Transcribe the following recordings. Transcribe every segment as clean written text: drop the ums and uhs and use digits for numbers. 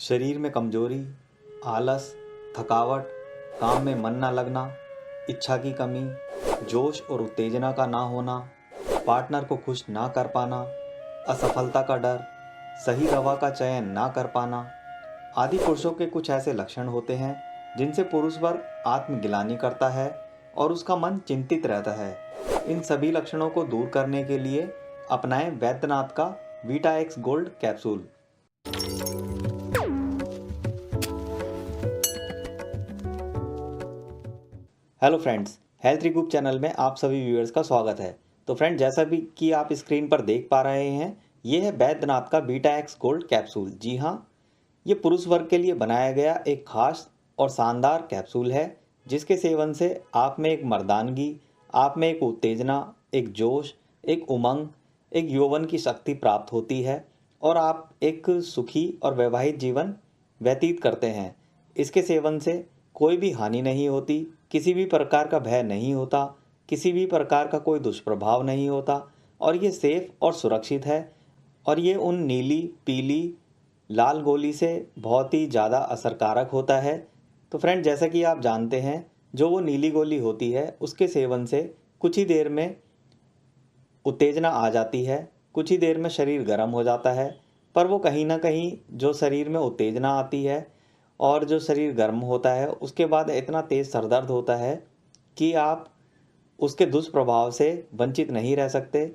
शरीर में कमजोरी, आलस, थकावट, काम में मन ना लगना, इच्छा की कमी, जोश और उत्तेजना का ना होना, पार्टनर को खुश ना कर पाना, असफलता का डर, सही दवा का चयन ना कर पाना आदि पुरुषों के कुछ ऐसे लक्षण होते हैं जिनसे पुरुष वर्ग आत्मग्लानि करता है और उसका मन चिंतित रहता है। इन सभी लक्षणों को दूर करने के लिए अपनाएं वैद्यनाथ का vita ex gold capsule. Hello friends, health regroup channel में आप सभी व्यूअर्स का स्वागत है। तो फ्रेंड, जैसा भी कि आप स्क्रीन पर देख पा रहे हैं, ये है वैद्यनाथ का बीटा एक्स गोल्ड कैप्सूल। जी हाँ, ये पुरुष वर्ग के लिए बनाया गया एक खास और शानदार कैप्सूल है, जिसके सेवन से आप में एक मर्दानगी, आप में एक उत्तेजना, एक जोश, एक उमंग, एक यौवन की शक्ति प्राप्त होती है और आप एक सुखी और वैवाहिक जीवन व्यतीत करते हैं। इसके सेवन से कोई भी हानि नहीं होती, किसी भी प्रकार का भय नहीं होता, किसी भी प्रकार का कोई दुष्प्रभाव नहीं होता और ये सेफ और सुरक्षित है। और ये उन नीली, पीली, लाल गोली से बहुत ही ज़्यादा असरकारक होता है। तो फ्रेंड, जैसा कि आप जानते हैं, जो वो नीली गोली होती है उसके सेवन से कुछ ही देर में उत्तेजना आ जाती है, कुछ ही देर में शरीर गर्म हो जाता है। पर वो कहीं ना कहीं जो शरीर में उत्तेजना आती है और जो शरीर गर्म होता है, उसके बाद इतना तेज़ सरदर्द होता है कि आप उसके दुष्प्रभाव से वंचित नहीं रह सकते।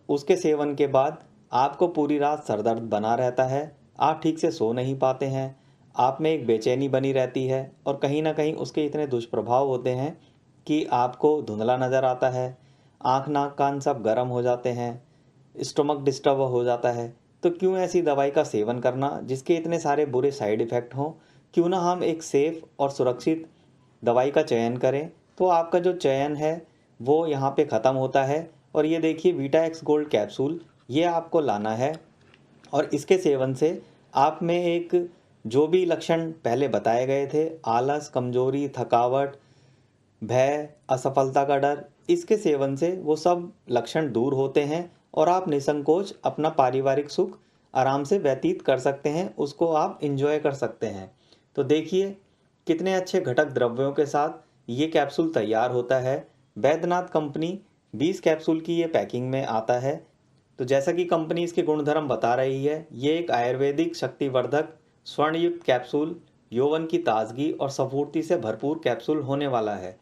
उसके सेवन के बाद आपको पूरी रात सरदर्द बना रहता है, आप ठीक से सो नहीं पाते हैं, आप में एक बेचैनी बनी रहती है और कहीं ना कहीं उसके इतने दुष्प्रभाव होते हैं कि आपको धुंधला नज़र आता है, आँख नाक कान सब गर्म हो जाते हैं, स्टमक डिस्टर्ब हो जाता है। तो क्यों ऐसी दवाई का सेवन करना जिसके इतने सारे बुरे साइड इफ़ेक्ट हों? क्यों ना हम एक सेफ़ और सुरक्षित दवाई का चयन करें। तो आपका जो चयन है वो यहाँ पे ख़त्म होता है। और ये देखिए, वीटा एक्स गोल्ड कैप्सूल ये आपको लाना है और इसके सेवन से आप में एक जो भी लक्षण पहले बताए गए थे, आलस, कमजोरी, थकावट, भय, असफलता का डर, इसके सेवन से वो सब लक्षण दूर होते हैं और आप निसंकोच अपना पारिवारिक सुख आराम से व्यतीत कर सकते हैं, उसको आप इंजॉय कर सकते हैं। तो देखिए कितने अच्छे घटक द्रव्यों के साथ ये कैप्सूल तैयार होता है। वैद्यनाथ कंपनी 20 कैप्सूल की ये पैकिंग में आता है। तो जैसा कि कंपनी इसके गुणधर्म बता रही है, ये एक आयुर्वेदिक शक्तिवर्धक स्वर्णयुक्त कैप्सूल, यौवन की ताजगी और स्फूर्ति से भरपूर कैप्सूल होने वाला है।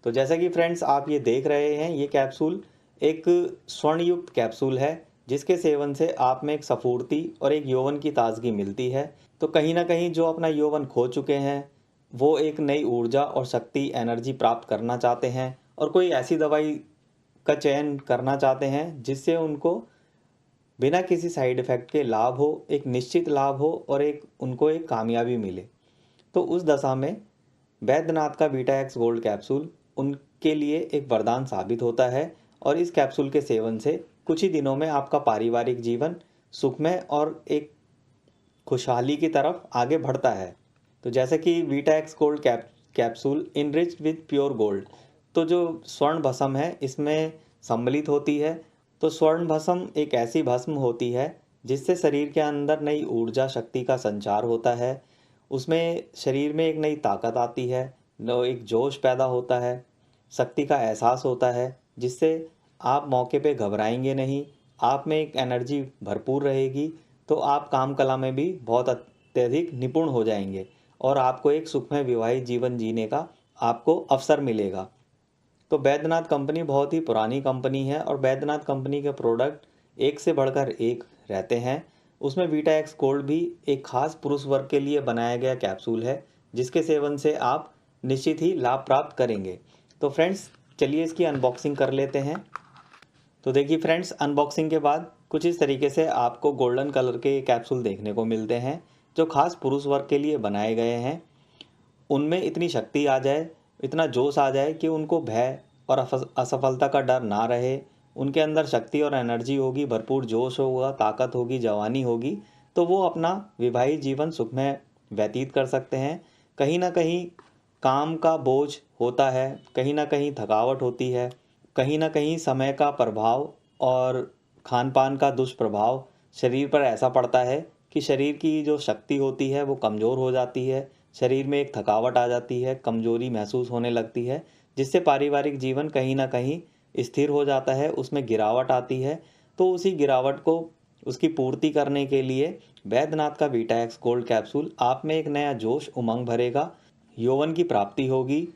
तो जैसा कि फ्रेंड्स आप ये देख रहे हैं, ये कैप्सूल एक स्वर्णयुक्त कैप्सूल है, जिसके सेवन से आप में एक स्फूर्ति और एक यौवन की ताजगी मिलती है। तो कहीं ना कहीं जो अपना यौवन खो चुके हैं, वो एक नई ऊर्जा और शक्ति, एनर्जी प्राप्त करना चाहते हैं और कोई ऐसी दवाई का चयन करना चाहते हैं जिससे उनको बिना किसी साइड इफ़ेक्ट के लाभ हो, एक निश्चित लाभ हो और उनको एक कामयाबी मिले। तो उस दशा में वैद्यनाथ का बीटा एक्स गोल्ड कैप्सूल उनके लिए एक वरदान साबित होता है और इस कैप्सूल के सेवन से कुछ ही दिनों में आपका पारिवारिक जीवन सुखमय और एक खुशहाली की तरफ आगे बढ़ता है। तो जैसे कि Vita ex gold capsule enriched with pure gold, तो जो स्वर्ण भस्म है इसमें सम्मिलित होती है। तो स्वर्ण भस्म एक ऐसी भस्म होती है जिससे शरीर के अंदर नई ऊर्जा शक्ति का संचार होता है, उसमें शरीर में एक नई ताकत आती है, एक जोश पैदा होता है, शक्ति का एहसास होता है, जिससे आप मौके पे घबराएंगे नहीं, आप में एक एनर्जी भरपूर रहेगी। तो आप काम कला में भी बहुत अत्यधिक निपुण हो जाएंगे और आपको एक सुखमय विवाहित जीवन जीने का आपको अवसर मिलेगा। तो बैद्यनाथ कंपनी बहुत ही पुरानी कंपनी है और बैद्यनाथ कंपनी के प्रोडक्ट एक से बढ़कर एक रहते हैं। उसमें वीटा एक्स गोल्ड भी एक खास पुरुष वर्ग के लिए बनाया गया कैप्सूल है, जिसके सेवन से आप निश्चित ही लाभ प्राप्त करेंगे। तो फ्रेंड्स, चलिए इसकी अनबॉक्सिंग कर लेते हैं। तो देखिए फ्रेंड्स, अनबॉक्सिंग के बाद कुछ इस तरीके से आपको गोल्डन कलर के कैप्सूल देखने को मिलते हैं, जो खास पुरुष वर्ग के लिए बनाए गए हैं। उनमें इतनी शक्ति आ जाए, इतना जोश आ जाए कि उनको भय और असफलता का डर ना रहे। उनके अंदर शक्ति और एनर्जी होगी, भरपूर जोश होगा, ताकत होगी, जवानी होगी। तो वो अपना विवाहित जीवन सुखमय व्यतीत कर सकते हैं। कहीं ना कहीं काम का बोझ होता है, कहीं ना कहीं थकावट होती है, कहीं ना कहीं समय का प्रभाव और खान पान का दुष्प्रभाव शरीर पर ऐसा पड़ता है कि शरीर की जो शक्ति होती है वो कमज़ोर हो जाती है, शरीर में एक थकावट आ जाती है, कमज़ोरी महसूस होने लगती है, जिससे पारिवारिक जीवन कहीं न कहीं स्थिर हो जाता है, उसमें गिरावट आती है। तो उसी गिरावट को उसकी पूर्ति करने के लिए बैद्यनाथ का बीटा एक्स गोल्ड कैप्सूल आप में एक नया जोश, उमंग भरेगा, यौवन की प्राप्ति होगी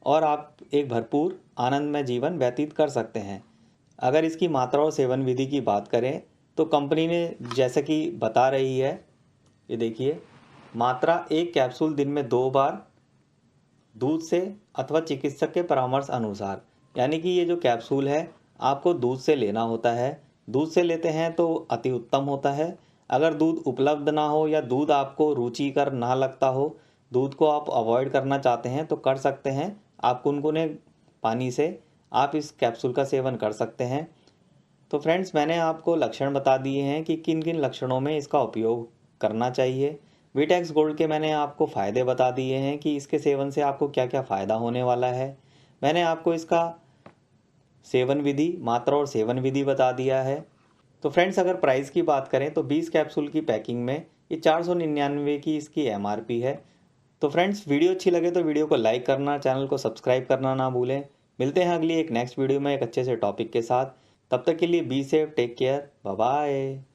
और आप एक भरपूर आनंदमय जीवन व्यतीत कर सकते हैं। अगर इसकी मात्रा और सेवन विधि की बात करें तो कंपनी ने जैसा कि बता रही है, ये देखिए, मात्रा एक कैप्सूल दिन में 2 बार दूध से अथवा चिकित्सक के परामर्श अनुसार। यानी कि ये जो कैप्सूल है आपको दूध से लेना होता है। दूध से लेते हैं तो अति उत्तम होता है। अगर दूध उपलब्ध ना हो या दूध आपको रुचिकर ना लगता हो, दूध को आप अवॉइड करना चाहते हैं तो कर सकते हैं। आप गुनगुने पानी से आप इस कैप्सूल का सेवन कर सकते हैं। तो फ्रेंड्स, मैंने आपको लक्षण बता दिए हैं कि किन किन लक्षणों में इसका उपयोग करना चाहिए। वीटेक्स गोल्ड के मैंने आपको फ़ायदे बता दिए हैं कि इसके सेवन से आपको क्या क्या फ़ायदा होने वाला है। मैंने आपको इसका सेवन विधि, मात्रा और सेवन विधि बता दिया है। तो फ्रेंड्स, अगर प्राइस की बात करें तो 20 कैप्सूल की पैकिंग में ये 499 की इसकी एमआरपी है। तो फ्रेंड्स, वीडियो अच्छी लगे तो वीडियो को लाइक करना, चैनल को सब्सक्राइब करना ना भूलें। मिलते हैं अगली एक नेक्स्ट वीडियो में एक अच्छे से टॉपिक के साथ। तब तक के लिए be safe, take care, bye bye.